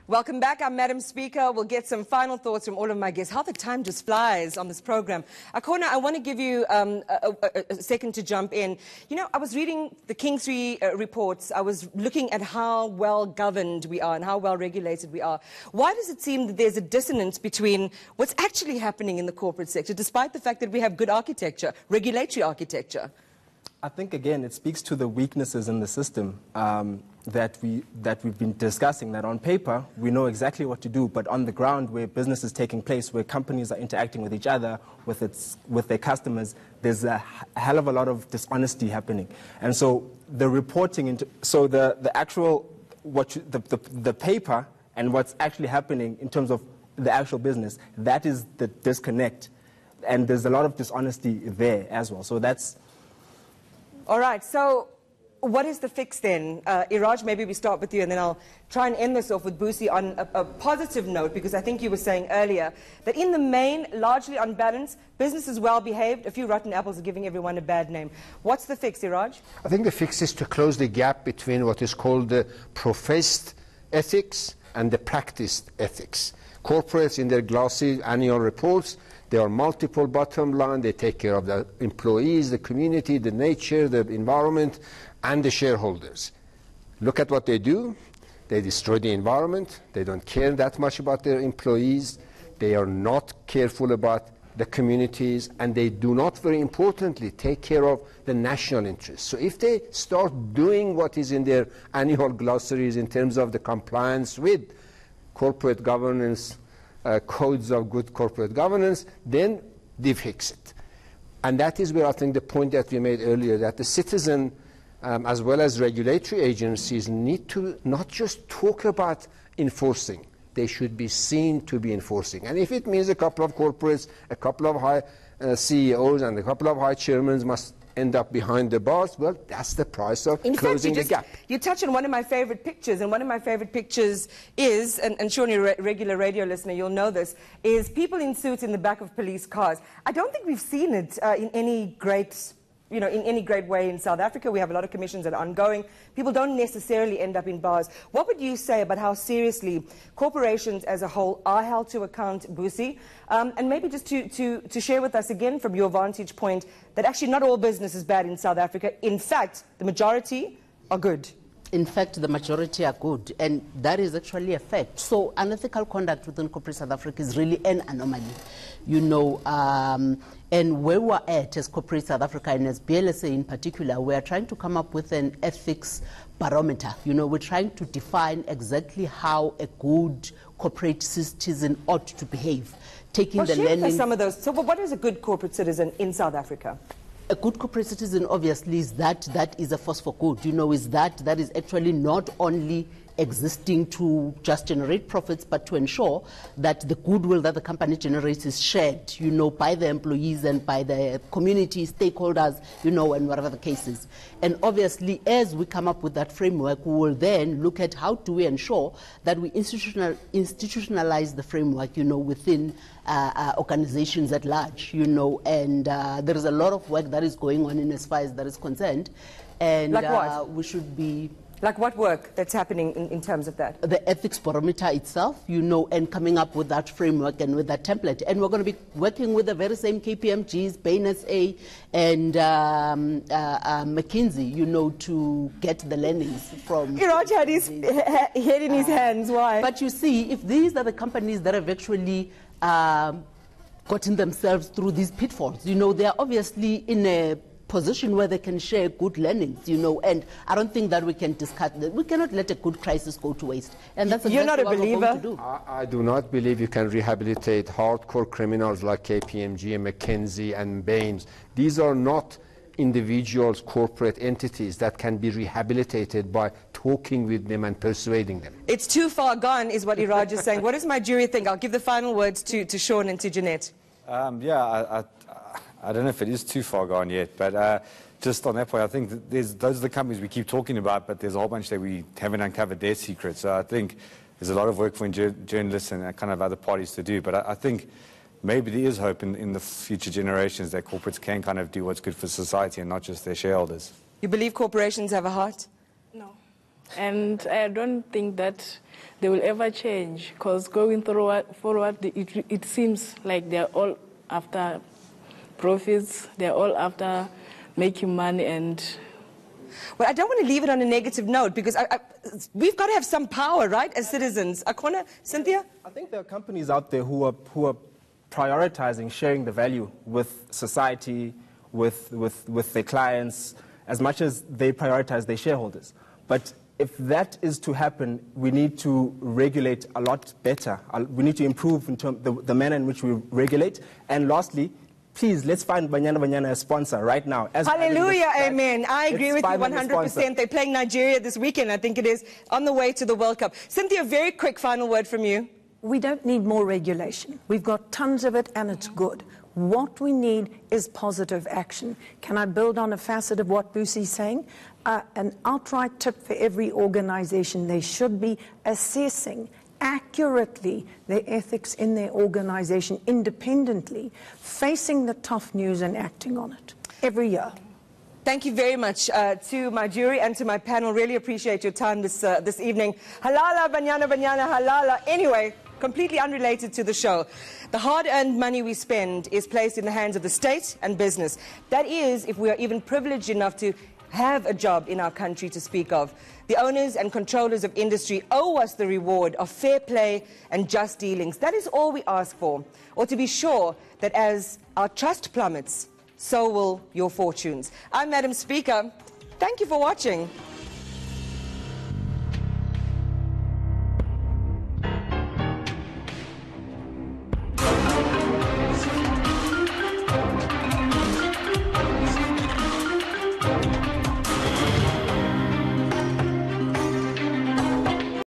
Welcome back. I'm Madam Speaker. We'll get some final thoughts from all of my guests. How the time just flies on this program. Akona, I want to give you a second to jump in. You know, I was reading the King 3 reports. I was looking at how well governed we are and how well regulated we are. Why does it seem that there's a dissonance between what's actually happening in the corporate sector, despite the fact that we have good architecture, regulatory architecture? I think, again, it speaks to the weaknesses in the system that we've been discussing, that on paper we know exactly what to do, but on the ground where business is taking place, where companies are interacting with each other, with their customers, there's a hell of a lot of dishonesty happening. And so the reporting, the actual, the paper and what's actually happening in terms of the actual business, that is the disconnect. And there's a lot of dishonesty there as well. So that's... All right, so what is the fix then? Iraj, maybe we start with you and then I'll try and end this off with Busi on a positive note, because I think you were saying earlier that in the main, largely on balance, business is well behaved. A few rotten apples are giving everyone a bad name. What's the fix, Iraj? I think the fix is to close the gap between what is called the professed ethics and the practiced ethics. Corporates in their glossy annual reports, there are multiple bottom line. They take care of the employees, the community, the nature, the environment, and the shareholders. Look at what they do. They destroy the environment. They don't care that much about their employees. They are not careful about the communities, and they do not, very importantly, take care of the national interests. So if they start doing what is in their annual glossaries in terms of the compliance with corporate governance, codes of good corporate governance, then they fix it. And that is where I think the point that we made earlier, that the citizen, as well as regulatory agencies, need to not just talk about enforcing, they should be seen to be enforcing. And if it means a couple of corporates, a couple of high CEOs and a couple of high chairmen must end up behind the bars, well, that's the price of closing the gap. You touch on one of my favorite pictures, and one of my favorite pictures is, and Sean, you're a regular radio listener, you'll know this, is people in suits in the back of police cars. I don't think we've seen it in any great... in any great way in South Africa. We have a lot of commissions that are ongoing. People don't necessarily end up in bars. What would you say about how seriously corporations as a whole are held to account, Busi? And maybe just to share with us again from your vantage point that actually not all business is bad in South Africa. In fact, the majority are good. In fact, the majority are good, and that is actually a fact. So unethical conduct within corporate South Africa is really an anomaly, and where we're at as corporate South Africa, and as BLSA in particular, we're trying to come up with an ethics barometer. We're trying to define exactly how a good corporate citizen ought to behave, taking the learning... some of those. So what is a good corporate citizen in South Africa? A good corporate citizen, obviously, is that is a force for good. Is that is actually not only existing to just generate profits, but to ensure that the goodwill that the company generates is shared, by the employees and by the community, stakeholders, and whatever the case is. And obviously, as we come up with that framework, we will then look at how do we ensure that we institutionalize the framework, within organizations at large, and there is a lot of work that is going on in as far as that is concerned. And like what? We should be... Like what work that's happening in terms of that? The ethics barometer itself, and coming up with that framework and with that template. And we're going to be working with the very same KPMGs, Bain SA, and McKinsey, to get the learnings from... Iraj had his head in his hands. Why? But you see, if these are the companies that have actually gotten themselves through these pitfalls, they are obviously in a position where they can share good learnings, and I don't think that we can discard that. We cannot let a good crisis go to waste. And that's You're not a believer? I do not believe you can rehabilitate hardcore criminals like KPMG and McKinsey and Bain. These are not individuals, corporate entities that can be rehabilitated by talking with them and persuading them. It's too far gone, is what Iraj is saying. What does my jury think? I'll give the final words to Sean and to Jeanette. I don't know if it is too far gone yet, but just on that point, I think that those are the companies we keep talking about, but there's a whole bunch that we haven't uncovered their secrets. So I think there's a lot of work for journalists and kind of other parties to do. But I think maybe there is hope in the future generations that corporates can kind of do what's good for society and not just their shareholders. You believe corporations have a heart? No. And I don't think that they will ever change, because going forward, it seems like they're all after profits, they're all after making money. And well, I don't want to leave it on a negative note, because we've got to have some power, right, as citizens. Akona, Cynthia? I think there are companies out there who are prioritizing sharing the value with society, with their clients, as much as they prioritize their shareholders. But if that is to happen, we need to regulate a lot better. We need to improve in terms the manner in which we regulate. And lastly, please, let's find Banyana a sponsor right now. Hallelujah, amen. I agree with you 100%. They're playing Nigeria this weekend, I think it is, on the way to the World Cup. Cynthia, very quick final word from you. We don't need more regulation. We've got tons of it, and it's good. What we need is positive action. Can I build on a facet of what Busi's saying? An outright tip for every organization: they should be assessing accurately their ethics in their organization independently, facing the tough news and acting on it every year. Thank you very much to my jury and to my panel. Really appreciate your time this evening. Halala, Banyana, halala. Anyway, completely unrelated to the show. The hard-earned money we spend is placed in the hands of the state and business. That is, if we are even privileged enough to have a job in our country to speak of. The owners and controllers of industry owe us the reward of fair play and just dealings. That is all we ask for. Or to be sure that as our trust plummets, so will your fortunes. I'm Madam Speaker. Thank you for watching.